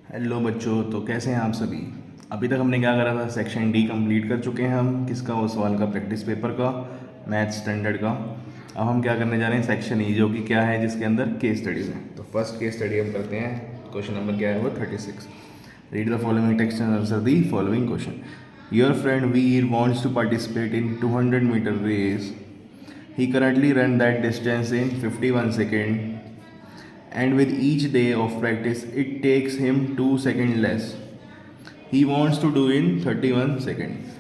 Hello बच्चों, तो कैसे हैं आप सभी। अभी तक हमने क्या करा था, सेक्शन डी कंप्लीट कर चुके हैं हम। किसका? वो सवाल का, प्रैक्टिस पेपर का, मैथ स्टैंडर्ड का। अब हम क्या करने जा रहे हैं, सेक्शन ई, जो कि क्या है, जिसके अंदर केस स्टडीज़ हैं। तो फर्स्ट केस स्टडी हम करते हैं। क्वेश्चन नंबर क्या है वो, 36। Read the following text and answer the following question. Your friend Veer wants to participate in 200 meter race. He currently ran that distance in 51 seconds, and with each day of practice it takes him 2 seconds less. He wants to do in 31 seconds.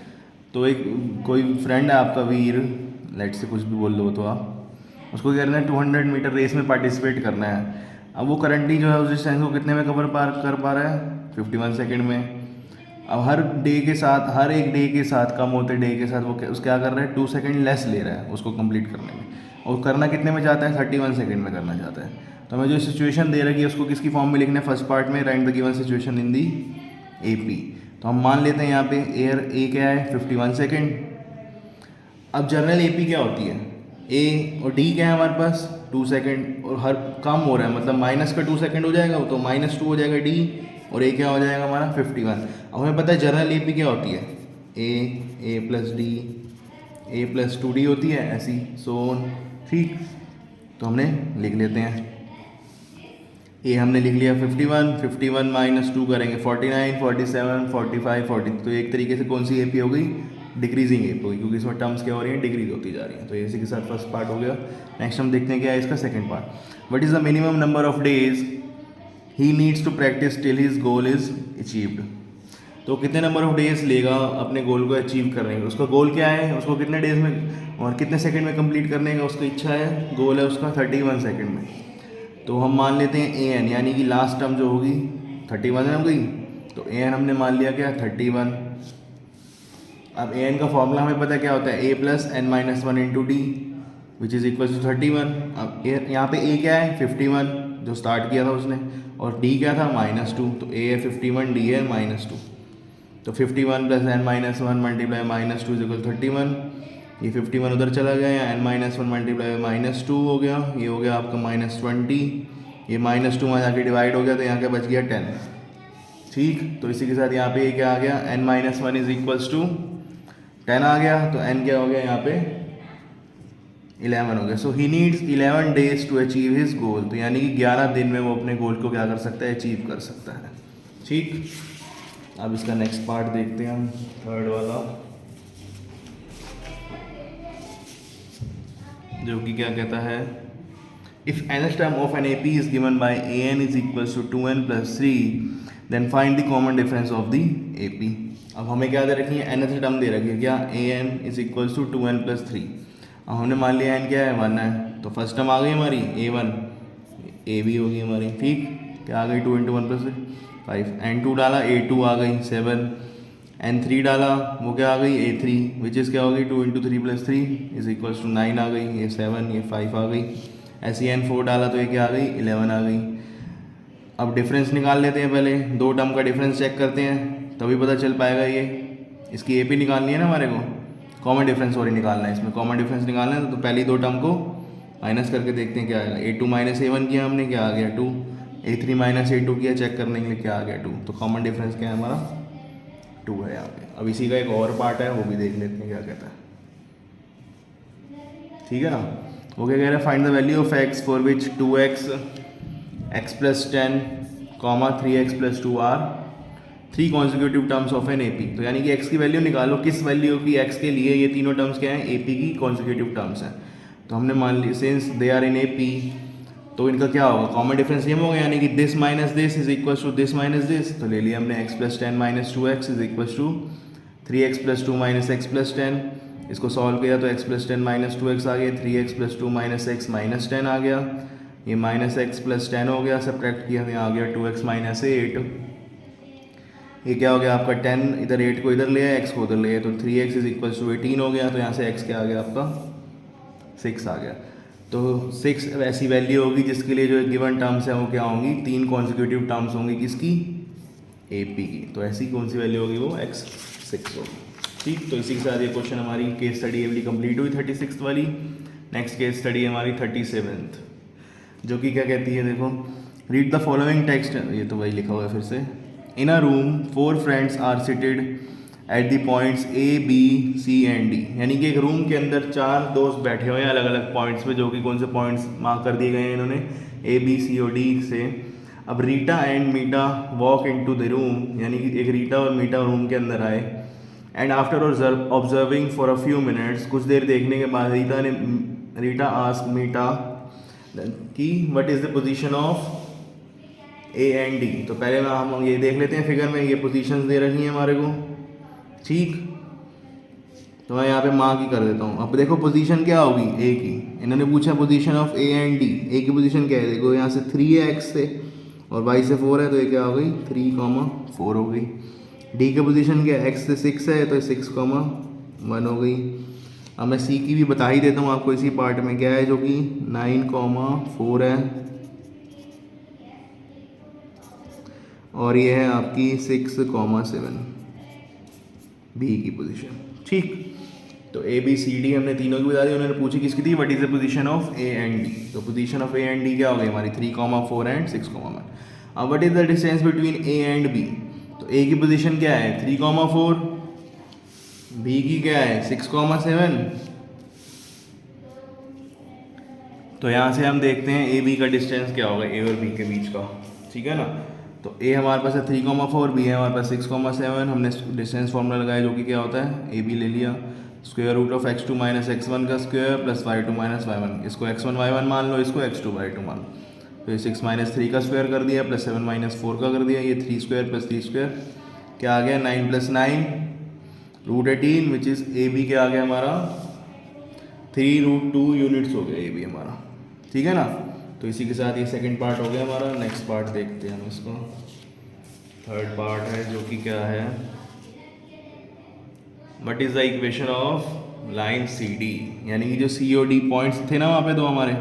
तो एक कोई friend है आपका वीर, late से कुछ भी बोल लो तो आप उसको क्या करना है, 200 मीटर रेस में पार्टिसिपेट करना है। अब वो करंटली जो है उस डिस्टेंस को कितने में कर पा रहा है, 51 सेकेंड में। अब हर डे के साथ, हर एक डे के साथ, कम होते डे के साथ वो क्या कर रहा है, 2 सेकेंड लेस ले रहा है उसको कंप्लीट करने में। और करना कितने में चाहता है, 31 सेकेंड में करना चाहता है। तो हमें जो सिचुएशन दे रखी है उसको किसकी फॉर्म में लिखना है, फर्स्ट पार्ट में, right the given situation in the AP। तो हम मान लेते हैं यहाँ पे एयर ए क्या है, 51 सेकेंड। अब जनरल AP क्या होती है, A और D क्या है हमारे पास, 2 सेकेंड, और हर कम हो रहा है मतलब माइनस का 2 सेकेंड हो जाएगा, तो -2 हो जाएगा D, और A क्या हो जाएगा हमारा 51। अब हमें पता है जनरल AP क्या होती है, A plus D, A plus 2D होती है, ऐसी सोन, ठीक। तो हमने लिख लेते हैं, ए हमने लिख लिया 51 माइनस 2 करेंगे 49, 47, 45, 40। तो एक तरीके से कौन सी AP हो गई, डिक्रीजिंग AP हो गई, क्योंकि इसमें टर्म्स क्या हो रही हैं, डिक्रीज होती जा रही हैं। तो इसी के साथ फर्स्ट पार्ट हो गया। नेक्स्ट हम देखते हैं क्या है इसका second part. What is the minimum number of days he needs to practice till his goal is achieved. तो कितने नंबर ऑफ डेज लेगा अपने गोल को अचीव करने में, उसका गोल क्या है, उसको कितने डेज में और कितने सेकंड में कंप्लीट करने का उसकी इच्छा है, गोल है उसका 31 सेकंड में। तो हम मान लेते हैं AN, यानी कि लास्ट टर्म जो होगी 31 में हो गई, तो AN हमने मान लिया क्या, 31। अब AN का फॉर्मूला हमें पता क्या होता है, A plus N minus 1 into D, which is equal to 31। अब यहाँ पे A क्या है, 51 जो स्टार्ट किया था उसने, और D क्या था, -2। तो A है 51, D है -2। तो 51 plus N minus 1 multiply -2 is equal 31। ये 51 उधर चला गया, एन माइनस 1 मल्टीप्लाई -2 हो गया, ये हो गया आपका -20। ये -2 वहाँ जाके डिवाइड हो गया, तो यहाँ क्या बच गया 10, ठीक। तो इसी के साथ यहाँ पे ये क्या आ गया, n minus 1 is equals to 10 आ गया। तो n क्या हो गया यहाँ पे 11 हो गया। So he needs 11 days to achieve his goal. तो यानी कि 11 दिन में वो अपने गोल को क्या कर सकता है, अचीव कर सकता है, ठीक। अब इसका नेक्स्ट पार्ट देखते हैं हम, थर्ड वाला, जो कि क्या कहता है, if nth term of an AP is given by AN is equals to 2n plus 3 then find the common difference of the AP। अब हमें क्या दे रखी है, nth टर्म दे रखी है क्या, AN is equals to 2n plus 3। अब हमने मान लिया n क्या है, 1 है, तो फर्स्ट टर्म आ गई हमारी A1, AB होगी हमारी, ठीक। क्या आ गई, 2 × 1 + 5, n2 डाला A2 आ गई 7, n3 डाला वो क्या आ गई A3, विच इज़ क्या हो गई 2 × 3 + 3 इज इक्वल्स टू 9 आ गई, ये 7, ये 5 आ गई। ऐसी n4 डाला तो ये क्या आ गई, 11 आ गई। अब डिफरेंस निकाल लेते हैं, पहले दो टर्म का डिफरेंस चेक करते हैं, तभी पता चल पाएगा। ये इसकी AP निकालनी है ना हमारे को, कॉमन डिफरेंस और निकालना है, इसमें कॉमन डिफरेंस निकालना है। तो पहली दो टर्म को माइनस करके देखते हैं क्या आएगा। A2 - A1 किया हमने, क्या आ गया 2। A3 - A2 किया, चेक करने के लिए क्या आ गया 2। तो कॉमन डिफरेंस क्या है हमारा, 2 है यहाँ पे। अब इसी का एक और पार्ट है, वो भी देख लेते हैं क्या कहता है, ठीक है ना। वो क्या कह रहा है, find the value of x for which 2x, x + 10, 3x + 2 are 3 consecutive terms of an AP। तो यानी कि x की वैल्यू निकालो, किस वैल्यू की x के लिए ये तीनों टर्म्स क्या हैं, AP की कॉन्जिक्यूटिव टर्म्स हैं। तो हमने मान ली since they are in AP, तो इनका क्या होगा, कॉमन डिफरेंस ये होगा, यानी कि this minus this is equal to this minus this. तो ले लिया हमने x + 10 - 2x is equal to 3x + 2 - x + 10। इसको सॉल्व किया तो x + 10 - 2x आ गया, 3x + 2 - x - 10 आ गया, ये -x + 10 हो गया, सब्ट्रैक्ट किया तो यहाँ आ गया 2x - 8। ये क्या हो गया आपका 10, इधर 8 को इधर ले आया, x को उधर ले आया, तो 3x इज इक्वल टू 18 हो गया। तो यहाँ से x क्या आ गया आपका 6 आ गया। तो 6 ऐसी वैल्यू होगी जिसके लिए जो गिवन टर्म्स हैं वो क्या होंगी, 3 कॉन्जिक्यूटिव टर्म्स होंगी, किसकी, AP की। तो ऐसी कौन सी वैल्यू होगी, वो x 6 होगी, ठीक। तो इसी के साथ ये क्वेश्चन हमारी केस स्टडी वाली कंप्लीट हुई, 36 वाली। नेक्स्ट केस स्टडी हमारी 37th, जो कि क्या कहती है, देखो, रीड द फॉलोइंग टेक्स्ट, ये तो वही लिखा हुआ है फिर से। In a room 4 friends are seated at the points A B C and D, यानी कि एक रूम के अंदर 4 दोस्त बैठे हुए हैं अलग अलग पॉइंट्स पे, जो कि कौन से पॉइंट्स मार्क कर दिए गए हैं इन्होंने, ए बी सी और डी से। अब Rita and Meeta walk into the room, यानी कि एक रीटा और मीटा रूम के अंदर आए। And after observing for a few minutes, कुछ देर देखने के बाद रीटा आस्क मीटा कि what is the position of A and D. तो पहले ना हम ये देख लेते हैं फिगर में, ये पोजीशंस दे रखी हैं हमारे को, ठीक। तो मैं यहाँ पे मार्क ही कर देता हूँ। अब देखो पोजीशन क्या होगी ए की, इन्होंने पूछा position of A and D. A की पोजीशन क्या है, देखो यहाँ से 3 है एक्स से और वाई से 4 है, तो ये क्या हो गई 3,4 हो गई। डी की पोजीशन क्या है, एक्स से 6 है तो 6,1 हो गई। अब मैं सी की भी बता ही देता हूँ आपको इसी पार्ट में, क्या है जो कि 9,4 है और ये है आपकी 6,7 बी की पोजीशन, ठीक। तो ए बी सी डी हमने तीनों की बता दी। उन्होंने पूछी किसकी थी, what is the position of A and D. तो position of A and D क्या हो गई हमारी 3,4 एंड 6,1। अब what is the distance between A and B. तो ए की पोजीशन क्या है 3,4, बी की क्या है 6,7। तो यहाँ से हम देखते हैं ए बी का डिस्टेंस क्या होगा ए और बी के बीच का, ठीक है ना। तो ए हमारे पास है 3,4, बी है हमारे पास 6,7। हमने डिस्टेंस फॉर्मूला लगाया जो कि क्या होता है, ए बी ले लिया, square root of x2 minus x1 का square plus y2 minus y1, इसको x1 y1 मान लो, इसको x2 y2 मान लो। तो ये 6 माइनस 3 का स्क्वायर कर दिया प्लस 7 माइनस 4 का कर दिया, ये 3 स्क्वायर प्लस 3 स्क्वायर क्या आ गया 9 plus 9 root 18, which is A B क्या आ गया हमारा 3√2 यूनिट्स हो गया ए बी हमारा, ठीक है ना। तो इसी के साथ ये सेकंड पार्ट हो गया हमारा। नेक्स्ट पार्ट देखते हैं हम इसको, थर्ड पार्ट है जो कि क्या है, what is the equation of line C D, यानी कि जो सी और डी पॉइंट्स थे ना वहाँ पे दो हमारे,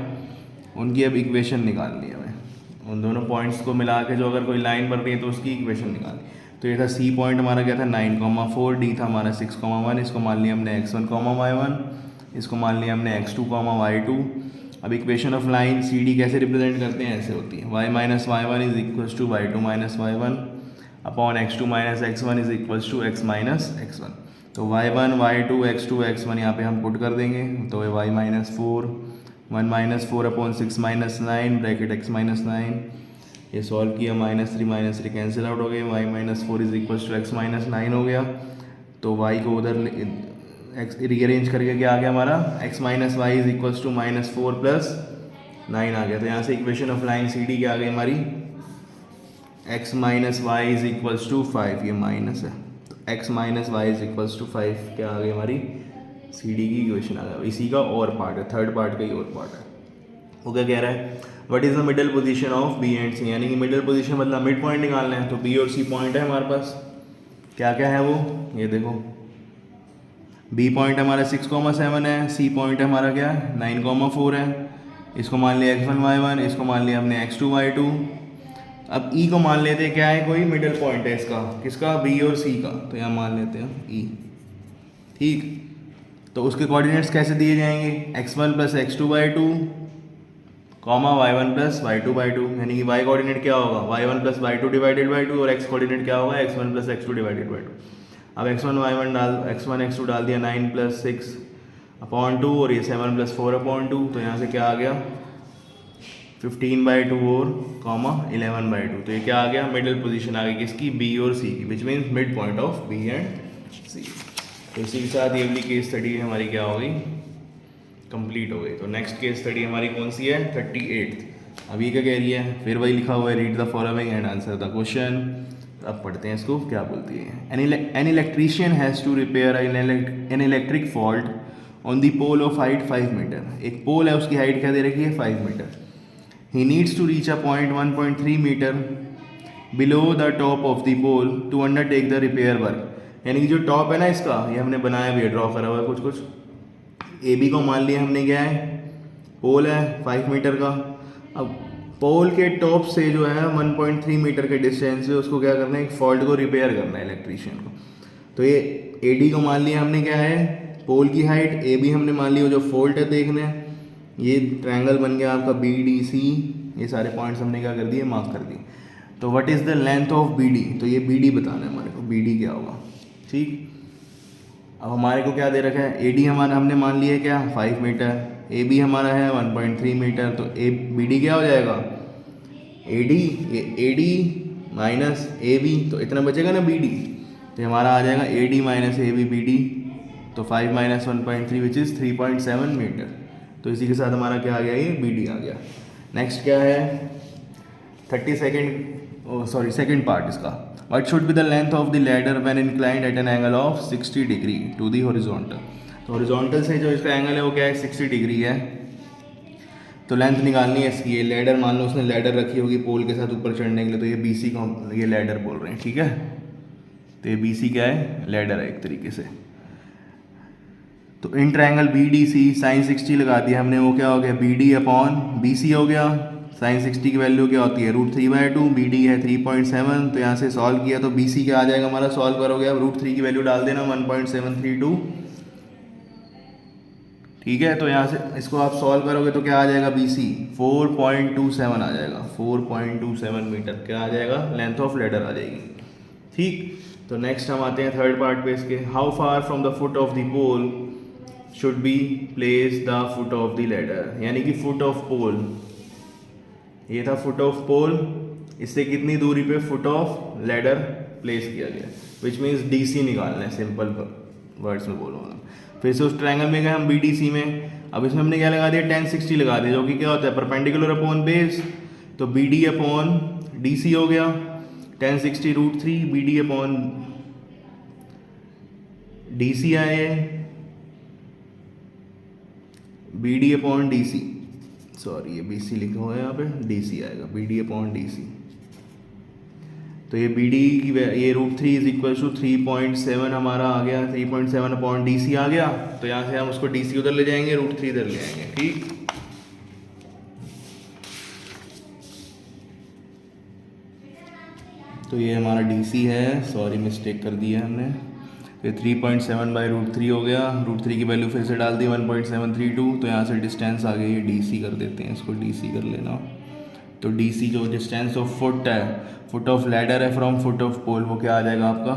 उनकी अब इक्वेशन निकालनी है हमें। उन दोनों पॉइंट्स को मिला के जो अगर कोई लाइन बन रही है तो उसकी इक्वेशन निकालनी। तो ये था सी पॉइंट हमारा क्या था 9,4, डी था हमारा 6,1, इसको मान लिया हमने x1, y1, इसको मान लिया हमने x2, y2। अब equation of line C D कैसे रिप्रेजेंट करते हैं, ऐसे होती है y minus y1 is equals to y2 minus y1 upon x2 minus x1 is equals to x minus x1। तो y1, y2, x2, x1 यहाँ पे हम पुट कर देंगे, तो y minus 4, 1 minus 4 upon 6 minus 9 bracket x minus 9, ये solve किया minus 3 cancel out हो गए, y minus 4 is equals to x minus 9 हो गया। तो y को उधर एक्स रीअरेंज करके क्या आ गया हमारा x minus Y is equals to -4 plus 9 आ गया। तो यहाँ से equation of line C D क्या आ गई हमारी x minus Y is equals to 5, ये माइनस है तो x minus Y is equals to 5 क्या आ गई हमारी सी डी की इक्वेशन आ गया। इसी का और पार्ट है, थर्ड पार्ट का ही और पार्ट है। वो क्या कह रहा है, what is the middle position of B and C, यानी कि मिडल पोजीशन मतलब मिड पॉइंट निकालना है। तो बी और सी पॉइंट है हमारे पास, क्या क्या है वो, ये देखो बी पॉइंट हमारा 6,7 है, सी पॉइंट हमारा क्या 9,4 है, इसको मान लिया x1 y1, इसको मान लिया हमने x2 y2। अब ई को मान लेते हैं क्या है, कोई मिडल पॉइंट है इसका, किसका बी और सी का, तो यहाँ मान लेते हैं ई, ठीक। तो उसके कोऑर्डिनेट्स कैसे दिए जाएंगे, x1 plus x2 y2 comma y1 plus y2 y2, यानी कि y कोऑर्डिनेट क्या होगा y1 plus y2 divided by 2 और x कोऑर्डिनेट क्या होगा x1 plus x2 divided by 2। अब x1 y1 डाल x1 x2 डाल दिया 9 प्लस 6 अपॉन 2 और ये 7 प्लस 4 अपॉन 2, तो यहाँ से क्या आ गया 15/2 और कॉमा 11/2। तो ये क्या आ गया मिडिल पोजीशन आ गई किसकी बी और सी की, which means mid point of B and C. तो इसी के साथ ये वाली केस स्टडी हमारी क्या हो गई कंप्लीट हो गई। तो नेक्स्ट केस स्टडी हमारी कौन सी है 38। अभी क्या कह रही है, फिर वही लिखा हुआ है read the following and answer the question. अब पढ़ते हैं इसको क्या बोलती है। An electrician has to repair an electric fault on the pole of height 5 meter. एक पोल है उसकी हाइट क्या दे रखी है 5 metre. He needs to reach a point 1.3 metre below the top of the pole to undertake the repair work. यानी कि जो top है ना इसका, ये हमने बनाया भी है, ड्रॉ करा हुआ है कुछ कुछ। ए बी को मान लिया हमने क्या है पोल है 5 मीटर का। अब पोल के टॉप से जो है 1.3 मीटर के डिस्टेंस पे उसको क्या करना है एक फॉल्ट को रिपेयर करना है इलेक्ट्रीशियन को। तो ये ए डी को मान लिया हमने क्या है पोल की हाइट, ए बी हमने मान लिया जो फॉल्ट है देखना है। ये ट्रायंगल बन गया आपका बी डी सी ये सारे पॉइंट्स हमने क्या कर दिए, मार्क कर दिए। तो what is the length of B D, तो ये बी डी बताना है हमारे को, बी डी क्या होगा। ठीक, अब हमारे को क्या दे रखा है, ए डी हमारा हमने मान लिया है क्या 5 मीटर, ए बी हमारा है 1.3 मीटर, तो ए बी डी क्या हो जाएगा, A D minus A B, तो इतना बचेगा ना बी डी, तो हमारा आ जाएगा A D minus A B B D, तो 5 माइनस 1.3 विच इज़ 3.7 मीटर। तो इसी के साथ हमारा क्या आ गया, ये बी डी आ गया। नेक्स्ट क्या है सेकेंड पार्ट इसका, what should be the length of the ladder when inclined at an angle of 60 degree to the horizontal. तो हॉरिजॉन्टल से जो इसका एंगल है वो क्या है, 60 डिग्री है। तो लेंथ निकालनी है इसकी, ये लैडर मान लो उसने लैडर रखी होगी पोल के साथ ऊपर चढ़ने के लिए, तो ये बी सी को ये लैडर बोल रहे हैं, ठीक है। तो ये बी सी क्या है, लैडर है एक तरीके से। तो in triangle B D C sine 60 लगा दिया हमने, वो क्या हो गया B D upon B C हो गया। साइन 60 की वैल्यू क्या होती है, √3/2, बी डी है 3.7, तो यहाँ से सॉल्व किया तो बी सी क्या आ जाएगा हमारा, सॉल्व करोगे अब √3 की वैल्यू डाल देना 1.732, ठीक है। तो यहाँ से इसको आप सॉल्व करोगे तो क्या आ जाएगा, बी सी 4.27 आ जाएगा, 4.27 मीटर क्या आ जाएगा, लेंथ ऑफ लैडर आ जाएगी, ठीक। तो नेक्स्ट हम आते हैं थर्ड पार्ट पे इसके, how far from the foot of the pole should be place the foot of the ladder, यानी कि फुट ऑफ पोल, ये था फुट ऑफ पोल, इससे कितनी दूरी पे फुट ऑफ लैडर प्लेस किया गया, विच मीन्स डी सी निकालना है, सिंपल वर्ड्स में बोलूँगा। फिर से उस ट्रायंगल में गए हम बी डी सी में, अब इसमें हमने क्या लगा दिया, tan 60 लगा दिया, जो कि क्या होता है परपेंडिकुलर अपॉन बेस, तो B D upon D C हो गया, tan 60 √3, B D upon D C आए, B D upon D C, sorry ये बी सी लिखा हुआ है यहाँ पे, डी सी आएगा, B D upon D C. तो ये बी डी की ये √3 इज इक्वल टू 3.7 हमारा आ गया, 3.7 अपॉन डी सी आ गया। तो यहाँ से हम उसको डी सी उधर ले जाएंगे, √3 इधर ले आएंगे, ठीक। तो ये हमारा डी सी है, सॉरी मिस्टेक कर दिया हमने, फिर 3.7/√3 हो गया, √3 की वैल्यू फिर से डाल दी 1.732, तो यहाँ से डिस्टेंस आ गई, ये डी सी कर देते हैं, इसको डी सी कर लेना। तो डी सी जो डिस्टेंस ऑफ फुट है, फुट ऑफ लैडर है फ्रॉम फुट ऑफ पोल, वो क्या आ जाएगा आपका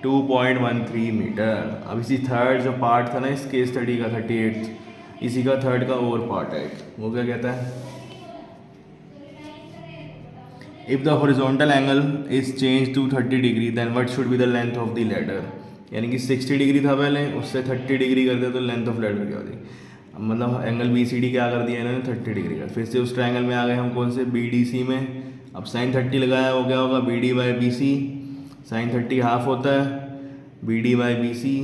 2.13 मीटर। अब इसी थर्ड जो पार्ट था ना इस केस स्टडी का 38, इसी का थर्ड का और पार्ट है, वो क्या कहता है, if the horizontal angle is change to 30 degree then what should be the length of the ladder, यानी कि 60 डिग्री था पहले, उससे 30 डिग्री कर दिया तो लेंथ ऑफ लैडर क्या हो जाएगी। मतलब एंगल बी सी डी क्या कर दिया इन्होंने 30 डिग्री का। फिर से उस ट्रायंगल में आ गए हम कौन से, बी डी सी में। अब साइन 30 लगाया, वो क्या होगा B D by B C, sine 30 half होता है B D by B C,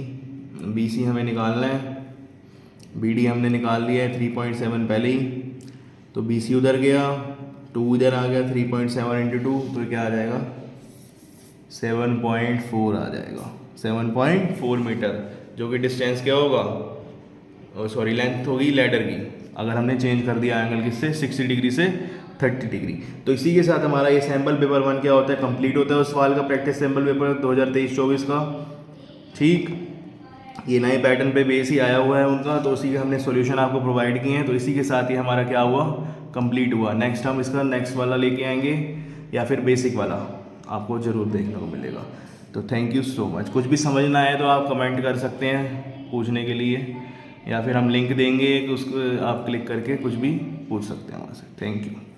B C हमें निकालना है, बी डी हमने निकाल लिया है 3.7 पहले ही, तो बी सी उधर गया, 2 इधर आ गया, 3.7 इंटू 2 तो क्या आ जाएगा 7.4 आ जाएगा, 7.4 मीटर, जो कि डिस्टेंस क्या होगा, सॉरी लेंथ होगी लैडर की, अगर हमने चेंज कर दिया एंगल किससे 60 डिग्री से 30 डिग्री। तो इसी के साथ हमारा ये सैम्पल पेपर 1 क्या होता है, कंप्लीट होता है उस सवाल का, प्रैक्टिस सैम्पल पेपर 2023-24 का, ठीक। ये नए पैटर्न पे बेस ही आया हुआ है उनका, तो उसी के हमने सॉल्यूशन आपको प्रोवाइड किए हैं। तो इसी के साथ ही हमारा क्या हुआ, कंप्लीट हुआ। नेक्स्ट हम इसका नेक्स्ट वाला लेके आएंगे, या फिर बेसिक वाला आपको ज़रूर देखने को मिलेगा। तो थैंक यू सो मच। कुछ भी समझना है तो आप कमेंट कर सकते हैं पूछने के लिए, या फिर हम लिंक देंगे कि उसको आप क्लिक करके कुछ भी पूछ सकते हैं वहाँ से। Thank you.